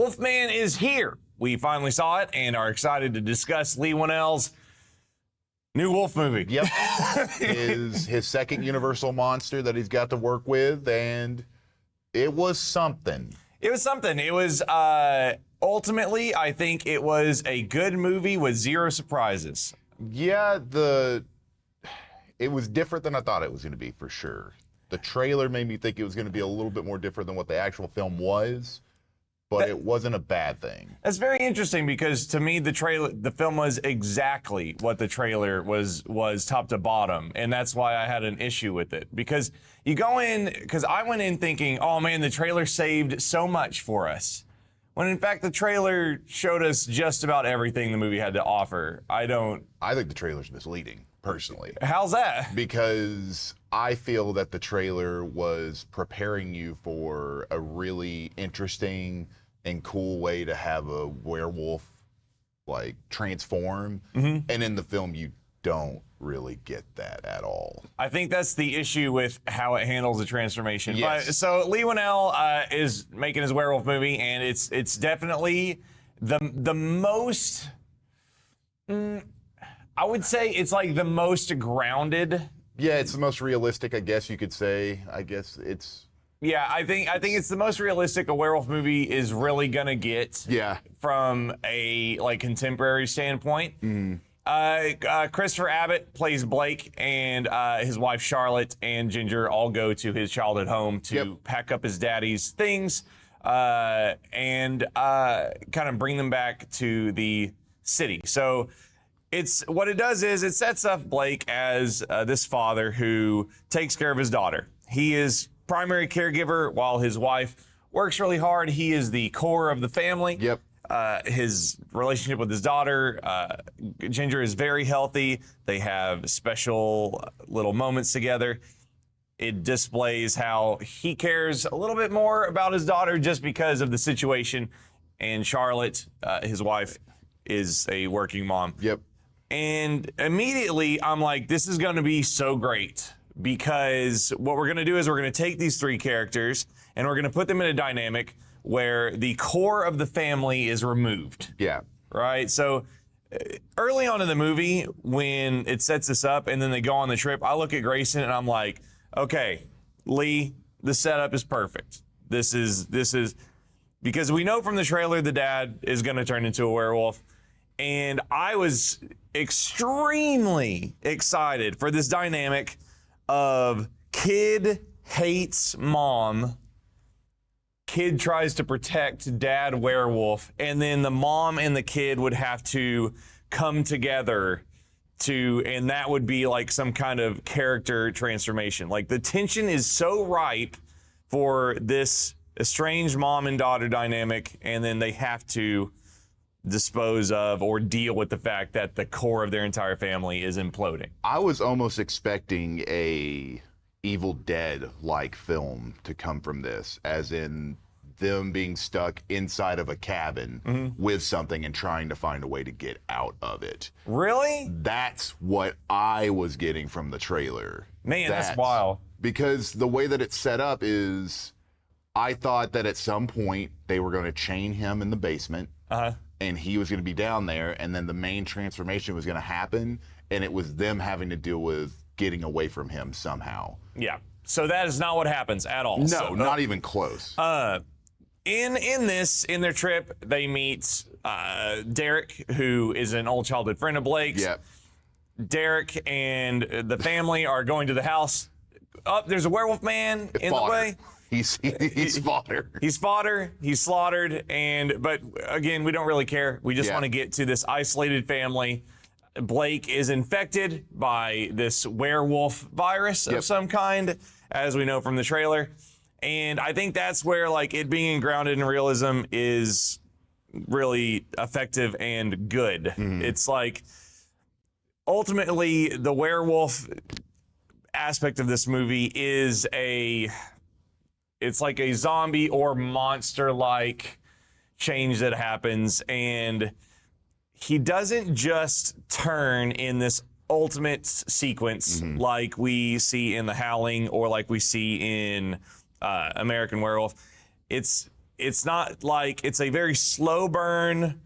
Wolfman is here. We finally saw it and are excited to discuss Leigh Whannell's new Wolf movie. Yep. his second Universal monster that he's got to work with, and it was something. It was something. It was, ultimately, I think it was a good movie with zero surprises. Yeah, it was different than I thought it was going to be, for sure. The trailer made me think it was going to be a little bit more different than what the actual film was, but it wasn't a bad thing. That's very interesting because to me, the film was exactly what the trailer was top to bottom, and that's why I had an issue with it. Because I went in thinking, oh man, the trailer saved so much for us. When in fact, the trailer showed us just about everything the movie had to offer. I think the trailer's misleading, personally. How's that? Because I feel that the trailer was preparing you for a really interesting and cool way to have a werewolf like transform, and in the film you don't really get that at all. I think that's the issue with how it handles the transformation. Yes. But, so Leigh Whannell is making his werewolf movie, and it's definitely the most. I would say it's like the most grounded. Yeah, it's the most realistic, I guess you could say. I guess it's. Yeah, I think it's the most realistic a werewolf movie is really gonna get. Yeah. From a like contemporary standpoint. Christopher Abbott plays Blake, and his wife Charlotte and Ginger all go to his childhood home to pack up his daddy's things and kind of bring them back to the city. So what it does is it sets up Blake as this father who takes care of his daughter. He is primary caregiver while his wife works really hard. He is the core of the family. Yep. His relationship with his daughter, Ginger, is very healthy. They have special little moments together. It displays how he cares a little bit more about his daughter just because of the situation. And Charlotte, his wife, is a working mom. Yep. And immediately I'm like, this is going to be so great, because what we're going to do is we're going to take these three characters and we're going to put them in a dynamic where the core of the family is removed. Yeah. Right? So early on in the movie, when it sets this up and then they go on the trip, I look at Grayson and I'm like, okay, Leigh, the setup is perfect. This is because we know from the trailer the dad is going to turn into a werewolf. And I was extremely excited for this dynamic of kid hates mom, kid tries to protect dad werewolf, and then the mom and the kid would have to come together and that would be like some kind of character transformation. Like the tension is so ripe for this estranged mom and daughter dynamic, and then they have to dispose of or deal with the fact that the core of their entire family is imploding. I was almost expecting a Evil Dead-like film to come from this, as in them being stuck inside of a cabin with something and trying to find a way to get out of it. Really? That's what I was getting from the trailer. Man, that's wild. Because the way that it's set up is, I thought that at some point they were going to chain him in the basement. And he was going to be down there, and then the main transformation was going to happen, and it was them having to deal with getting away from him somehow. Yeah. So that is not what happens at all. No, so, not even close. In their trip, they meet Derek, who is an old childhood friend of Blake's. Yeah. Derek and the family are going to the house. There's a werewolf man in the way. He's fodder. He's fodder. He's slaughtered. But again, we don't really care. We just want to get to this isolated family. Blake is infected by this werewolf virus of some kind, as we know from the trailer. And I think that's where like it being grounded in realism is really effective and good. It's like ultimately the werewolf aspect of this movie is it's like a zombie or monster-like change that happens, and he doesn't just turn in this ultimate sequence like we see in The Howling or like we see in American Werewolf. It's it's not like, it's a very slow burn,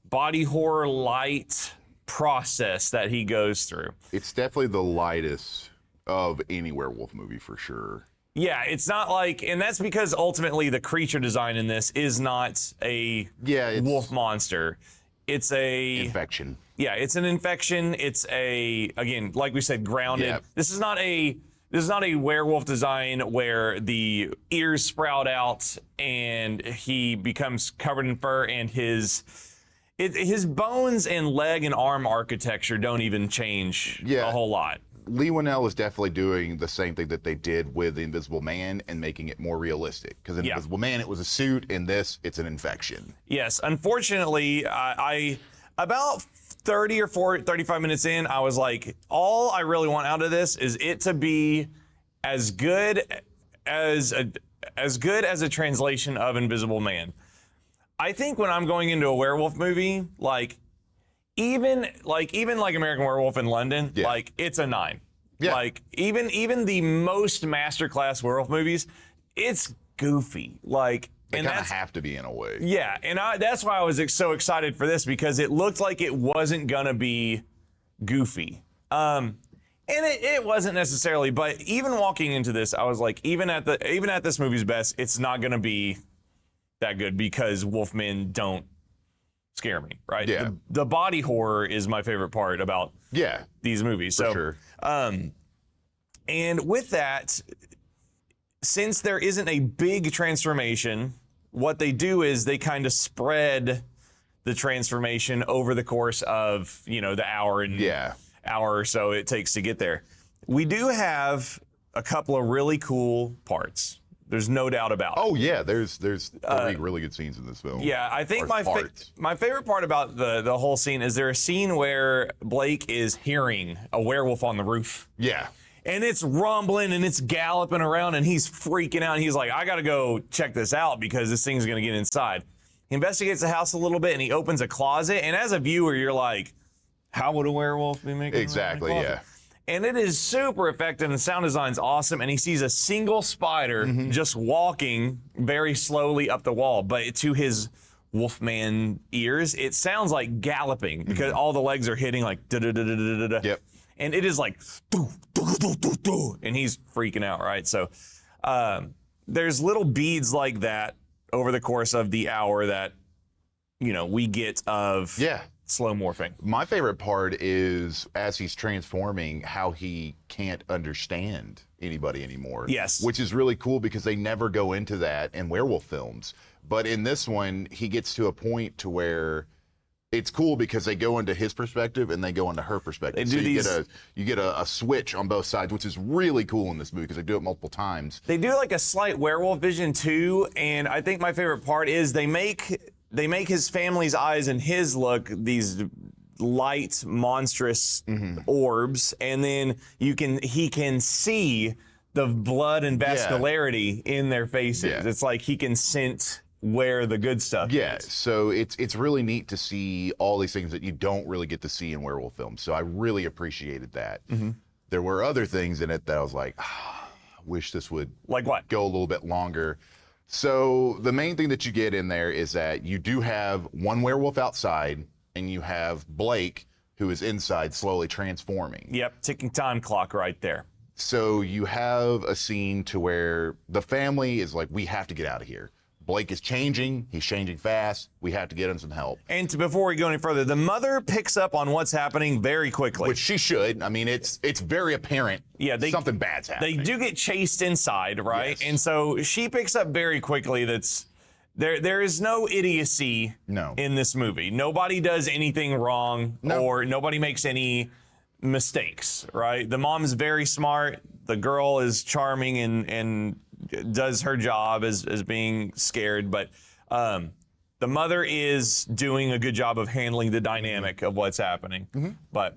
body horror light process that he goes through. It's definitely the lightest of any werewolf movie for sure. Yeah, it's not like, and that's because ultimately the creature design in this is not a wolf monster. It's a infection. Yeah, it's an infection. It's again, like we said, grounded. Yeah. This is not a werewolf design where the ears sprout out and he becomes covered in fur and his bones and leg and arm architecture don't even change a whole lot. Lee Winnell is definitely doing the same thing that they did with The Invisible Man and making it more realistic. Because in Invisible Man, it was a suit. In this, it's an infection. Yes. Unfortunately, I about 30 or 35 minutes in, I was like, all I really want out of this is it to be as good as a translation of Invisible Man. I think when I'm going into a werewolf movie, even like American Werewolf in London, like it's a 9. Yeah. Like even the most masterclass werewolf movies, it's goofy. Like they kind of have to be in a way. Yeah, and that's why I was so excited for this because it looked like it wasn't gonna be goofy. And it wasn't necessarily, but even walking into this, I was like, even at this movie's best, it's not gonna be that good because wolfmen don't scare me, right? Yeah. The body horror is my favorite part about these movies. For sure. And with that, since there isn't a big transformation, what they do is they kind of spread the transformation over the course of, the hour or so it takes to get there. We do have a couple of really cool parts. There's no doubt about it. Oh yeah, there's 3 really good scenes in this film. Yeah, I think my favorite part about the whole scene is there a scene where Blake is hearing a werewolf on the roof. Yeah. And it's rumbling and it's galloping around and he's freaking out. And he's like, I gotta go check this out because this thing's gonna get inside. He investigates the house a little bit and he opens a closet. And as a viewer, you're like, how would a werewolf be making exactly? Yeah. And it is super effective and the sound design's awesome. And he sees a single spider just walking very slowly up the wall. But to his wolfman ears, it sounds like galloping because all the legs are hitting like da-da-da-da-da-da. Yep. And it is like, doo, doo, doo, doo, doo, and he's freaking out, right? So there's little beads like that over the course of the hour that, we get of slow morphing. My favorite part is as he's transforming, how he can't understand anybody anymore. Yes. Which is really cool because they never go into that in werewolf films. But in this one, he gets to a point to where it's cool because they go into his perspective and they go into her perspective. So you get a switch on both sides, which is really cool in this movie because they do it multiple times. They do like a slight werewolf vision too, and I think my favorite part is they make his family's eyes and his look these light, monstrous orbs, and then he can see the blood and vascularity in their faces. Yeah. It's like he can sense where the good stuff is. So it's really neat to see all these things that you don't really get to see in werewolf films. So I really appreciated that. There were other things in it that I was like, I wish this would go a little bit longer. So the main thing that you get in there is that you do have one werewolf outside and you have Blake who is inside slowly transforming. Yep, ticking time clock right there. So you have a scene to where the family is like, we have to get out of here. Blake is changing. He's changing fast. We have to get him some help. And before we go any further, the mother picks up on what's happening very quickly. Which she should. I mean, it's very apparent something bad's happening. They do get chased inside, right? Yes. And so she picks up very quickly there is no idiocy in this movie. Nobody does anything wrong or nobody makes any mistakes, right? The mom's very smart. The girl is charming and does her job as being scared, but the mother is doing a good job of handling the dynamic of what's happening. But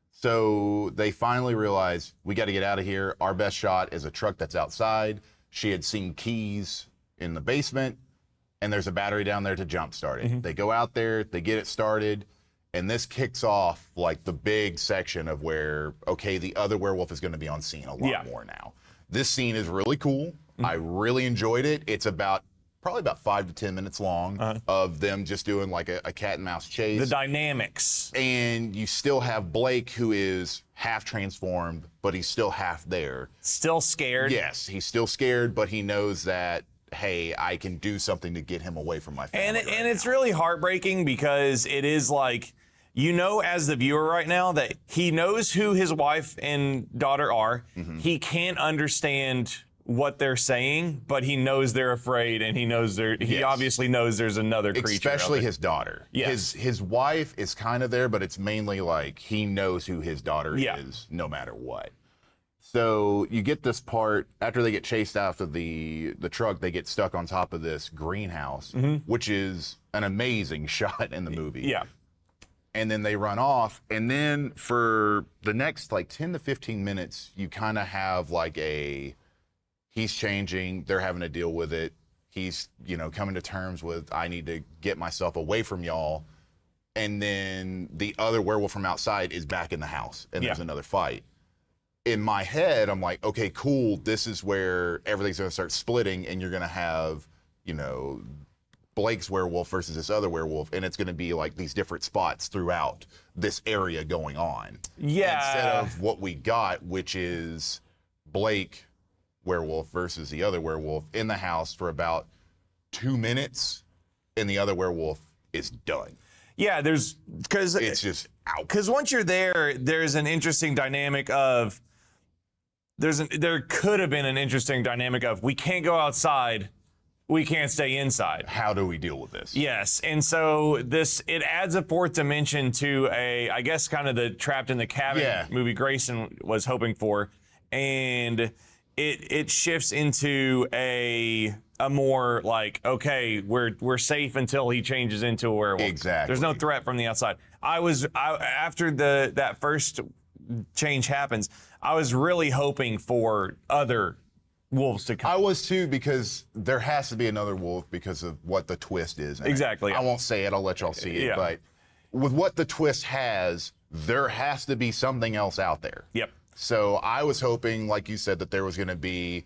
so they finally realize we got to get out of here. Our best shot is a truck that's outside. She had seen keys in the basement, and there's a battery down there to jumpstart it. They go out there, they get it started, and this kicks off like the big section of where, okay, the other werewolf is going to be on scene a lot more now. This scene is really cool. I really enjoyed it. It's about probably about 5 to 10 minutes long of them just doing like a cat and mouse chase. The dynamics. And you still have Blake, who is half transformed, but he's still half there. Still scared. Yes, he's still scared, but he knows that, hey, I can do something to get him away from my family. And it's really heartbreaking because it is like, you know, as the viewer right now, that he knows who his wife and daughter are. He can't understand what they're saying, but he knows they're afraid, and he knows he obviously knows there's another creature. Especially his daughter. Yes. His wife is kind of there, but it's mainly like he knows who his daughter Yeah. is no matter what. So you get this part after they get chased out of the truck, they get stuck on top of this greenhouse, which is an amazing shot in the movie. Yeah. And then they run off, and then for the next like 10 to 15 minutes, you kind of have like he's changing, they're having to deal with it. He's, coming to terms with, I need to get myself away from y'all. And then the other werewolf from outside is back in the house, and there's another fight. In my head, I'm like, okay, cool. This is where everything's going to start splitting, and you're going to have, Blake's werewolf versus this other werewolf, and it's going to be like these different spots throughout this area going on. Yeah. Instead of what we got, which is Blake werewolf versus the other werewolf in the house for about 2 minutes, and the other werewolf is done. Yeah, because It's just out. Because once you're there, there's an interesting dynamic of there could have been an interesting dynamic of, we can't go outside, we can't stay inside. How do we deal with this? Yes, and so it adds a fourth dimension to I guess kind of the trapped in the cabin movie Grayson was hoping for, and it shifts into a more like, okay, we're safe until he changes into a werewolf. Exactly. There's no threat from the outside. After that first change happens, I was really hoping for other wolves to come. I was too, because there has to be another wolf because of what the twist is. Exactly. I won't say it. I'll let y'all see it. Yeah. But with what the twist has, there has to be something else out there. Yep. So I was hoping, like you said, that there was going to be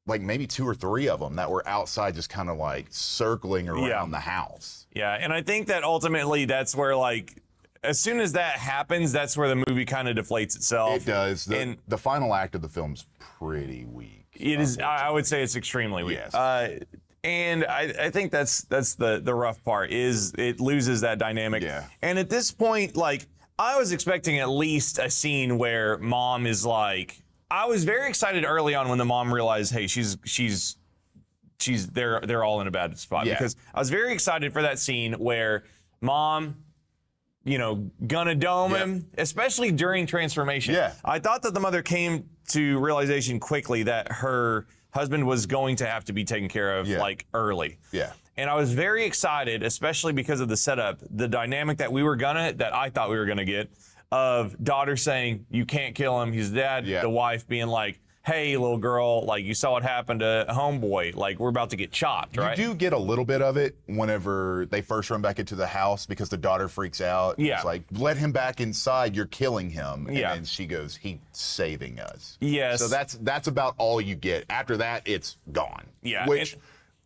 like maybe 2 or 3 of them that were outside just kind of like circling around the house. Yeah, and I think that ultimately that's where, like, as soon as that happens, that's where the movie kind of deflates itself. It does. And The final act of the film's pretty weak. it is. I would say it's extremely weak. Yes. And I think that's the rough part, is it loses that dynamic. Yeah. And at this point, like, I was expecting at least a scene where mom is like, I was very excited early on when the mom realized, hey, they're all in a bad spot. Yeah. Because I was very excited for that scene where mom, gonna dome him, especially during transformation. Yeah. I thought that the mother came to realization quickly that her husband was going to have to be taken care of, like, early. Yeah. And I was very excited, especially because of the setup, the dynamic that I thought we were gonna get, of daughter saying, you can't kill him, he's dead. Yeah. The wife being like, hey, little girl, like, you saw what happened to homeboy, like, we're about to get chopped, right? You do get a little bit of it whenever they first run back into the house, because the daughter freaks out. Yeah. It's like, let him back inside, you're killing him. And Yeah. then she goes, he's saving us. Yes. So that's about all you get. After that, it's gone. Yeah, Which,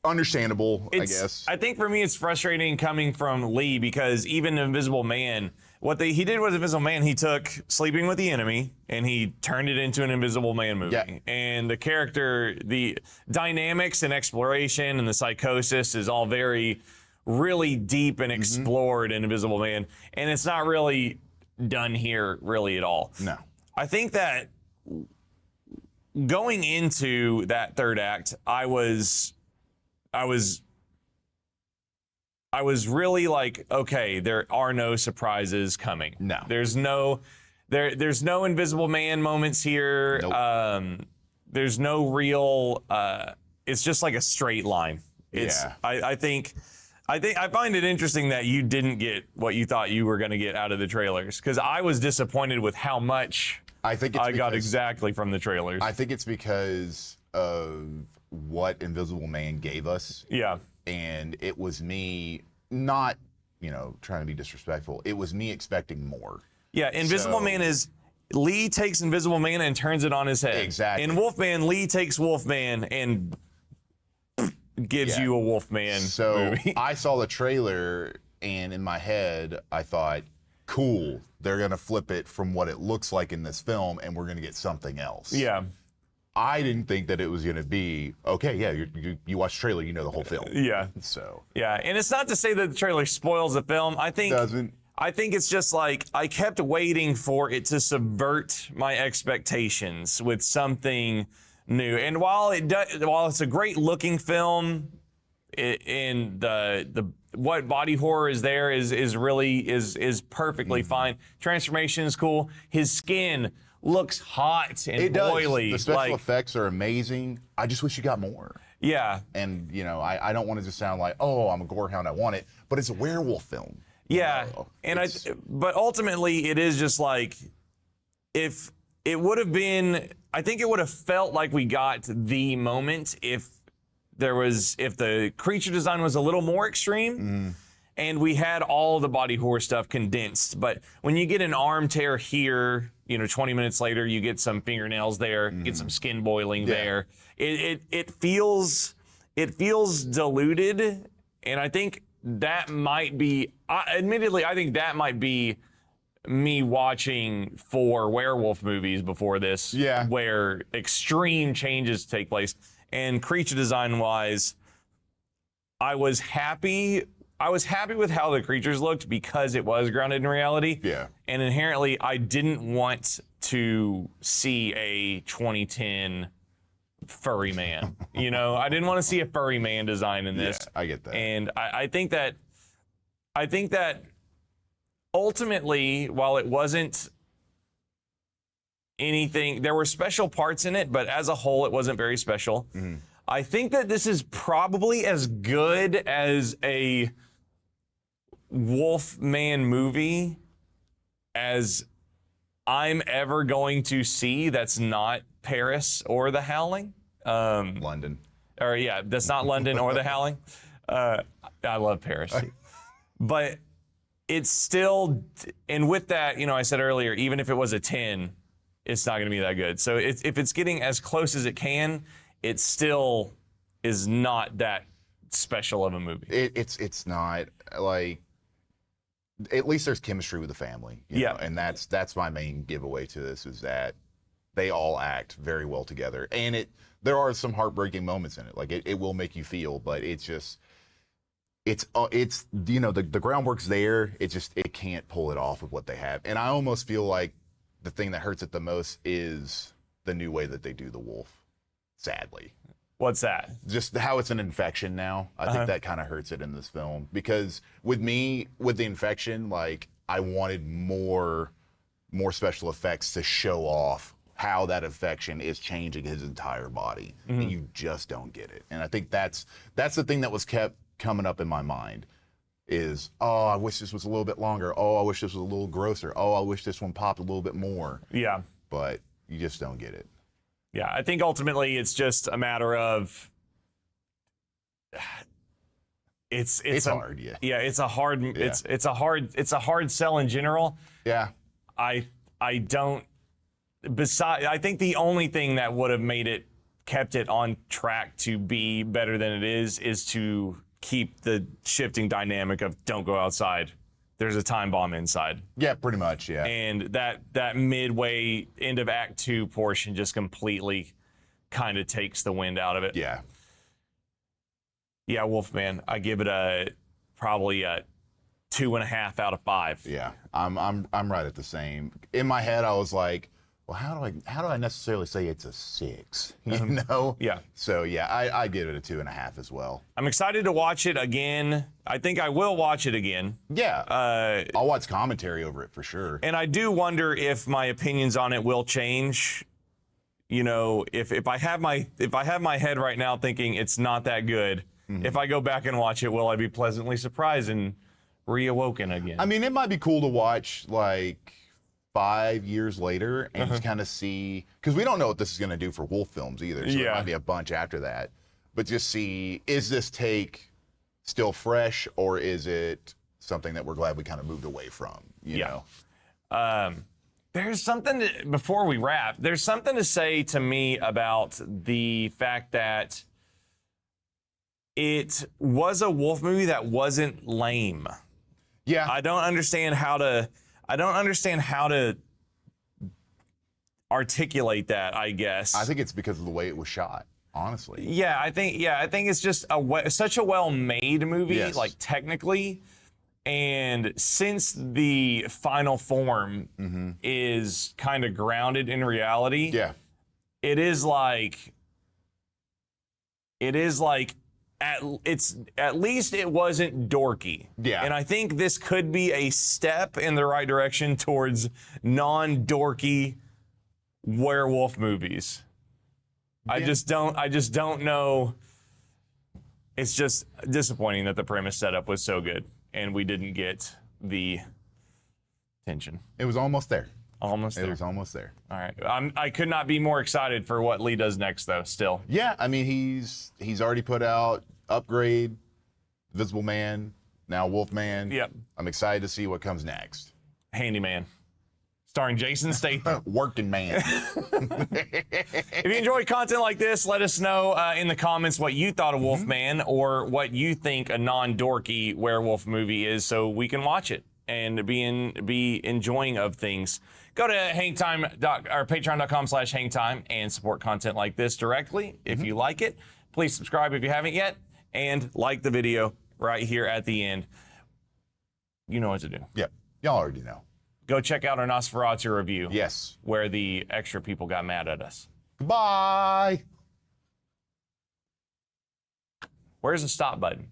understandable, I It's- guess. I think for me, it's frustrating coming from Lee, because even Invisible Man, he did with Invisible Man, he took Sleeping with the Enemy and he turned it into an Invisible Man movie. Yeah. And the character, the dynamics and exploration and the psychosis is all really deep and explored in Invisible Man. And it's not really done here really at all. No. I think that going into that third act, I was really like, okay, there are no surprises coming. No. There's no Invisible Man moments here. Nope. There's no real, it's just like a straight line. Yeah. I find it interesting that you didn't get what you thought you were going to get out of the trailers, because I was disappointed with how much I got exactly from the trailers. I think it's because of what Invisible Man gave us. Yeah. And it was me not, trying to be disrespectful. It was me expecting more. Yeah, Invisible Man is, Lee takes Invisible Man and turns it on his head. Exactly. In Wolfman, Lee takes Wolfman and gives you a Wolfman movie. I saw the trailer, and in my head, I thought, cool, they're going to flip it from what it looks like in this film, and we're going to get something else. Yeah. I didn't think that it was going to be, okay, yeah, you watch the trailer, you know the whole film. Yeah. So. Yeah, and it's not to say that the trailer spoils the film. I think it's just like I kept waiting for it to subvert my expectations with something new. And while it's a great looking film, and the what body horror is there is really perfectly fine. Transformation is cool. His skin looks hot and oily. The special effects are amazing. I just wish you got more. Yeah. And I don't want to just sound like, oh, I'm a gore hound, I want it, but it's a werewolf film. Yeah. But ultimately it is just like, if it would have been, I think it would have felt like we got the moment if the creature design was a little more extreme and we had all the body horror stuff condensed. But when you get an arm tear here, 20 minutes later, you get some fingernails there, get some skin boiling there. It feels diluted. And I think that might be, admittedly, I think that might be me watching 4 werewolf movies before this, where extreme changes take place. And creature design wise, I was happy with how the creatures looked because it was grounded in reality. Yeah. And inherently, I didn't want to see a 2010 furry man. I didn't want to see a furry man design in this. Yeah, I get that. And I think that ultimately, while it wasn't anything, there were special parts in it, but as a whole, it wasn't very special. I think that this is probably as good as a Wolfman movie as I'm ever going to see that's not Paris or The Howling. London. Or yeah, that's not London or The Howling. I love Paris. But it's still, and with that, I said earlier, even if it was a 10, it's not going to be that good. So if it's getting as close as it can, it still is not that special of a movie. It's not, like, at least there's chemistry with the family. You know? And that's my main giveaway to this, is that they all act very well together. And there are some heartbreaking moments in it. Like, it will make you feel, but it's just, the groundwork's there. It can't pull it off with what they have. And I almost feel like the thing that hurts it the most is the new way that they do the wolf, sadly. What's that? Just how it's an infection now. I think that kind of hurts it in this film. Because with the infection, like, I wanted more special effects to show off how that infection is changing his entire body. And you just don't get it. And I think that's the thing that was kept coming up in my mind. Is, oh, I wish this was a little bit longer. Oh, I wish this was a little grosser. Oh, I wish this one popped a little bit more. Yeah. But you just don't get it. Yeah, I think ultimately it's just a matter of it's hard, yeah. Yeah, it's a hard sell in general. Yeah. I think the only thing that would have kept it on track to be better than it is to keep the shifting dynamic of don't go outside. There's a time bomb inside. Yeah, pretty much, yeah. And that midway end of Act 2 portion just completely kind of takes the wind out of it. Yeah. Yeah, Wolfman, I give it probably a 2.5 out of 5. Yeah, I'm right at the same. In my head, I was like, well, how do I necessarily say it's a 6? You know? Yeah. So yeah, I give it a 2.5 as well. I'm excited to watch it again. I think I will watch it again. Yeah. I'll watch commentary over it for sure. And I do wonder if my opinions on it will change. If I have my head right now thinking it's not that good, if I go back and watch it, will I be pleasantly surprised and reawoken again? I mean, it might be cool to watch like 5 years later and just kind of see, because we don't know what this is going to do for wolf films either. So there might be a bunch after that. But just see, is this take still fresh, or is it something that we're glad we kind of moved away from? You know? There's something before we wrap. There's something to say to me about the fact that it was a wolf movie that wasn't lame. Yeah. I don't understand how to articulate that, I guess. I think it's because of the way it was shot, honestly. Yeah, I think it's just such a well-made movie, Yes. like technically. And since the final form is kind of grounded in reality, Yeah. it is like at least it wasn't dorky. Yeah. And I think this could be a step in the right direction towards non-dorky werewolf movies. I just don't know. It's just disappointing that the premise setup was so good and we didn't get the tension. It was almost there. Almost there. It was almost there. All right. I could not be more excited for what Lee does next, though, still. Yeah, I mean, he's already put out Upgrade, Visible Man, now Wolfman. Yep. I'm excited to see what comes next. Handyman, starring Jason Statham. Working Man. If you enjoy content like this, let us know in the comments what you thought of Wolfman or what you think a non-dorky werewolf movie is so we can watch it and be enjoying of things. Go to patreon.com/hangtime and support content like this directly if you like it. Please subscribe if you haven't yet and like the video right here at the end. You know what to do. Yep. Y'all already know. Go check out our Nosferatu review. Yes. Where the extra people got mad at us. Goodbye. Where's the stop button?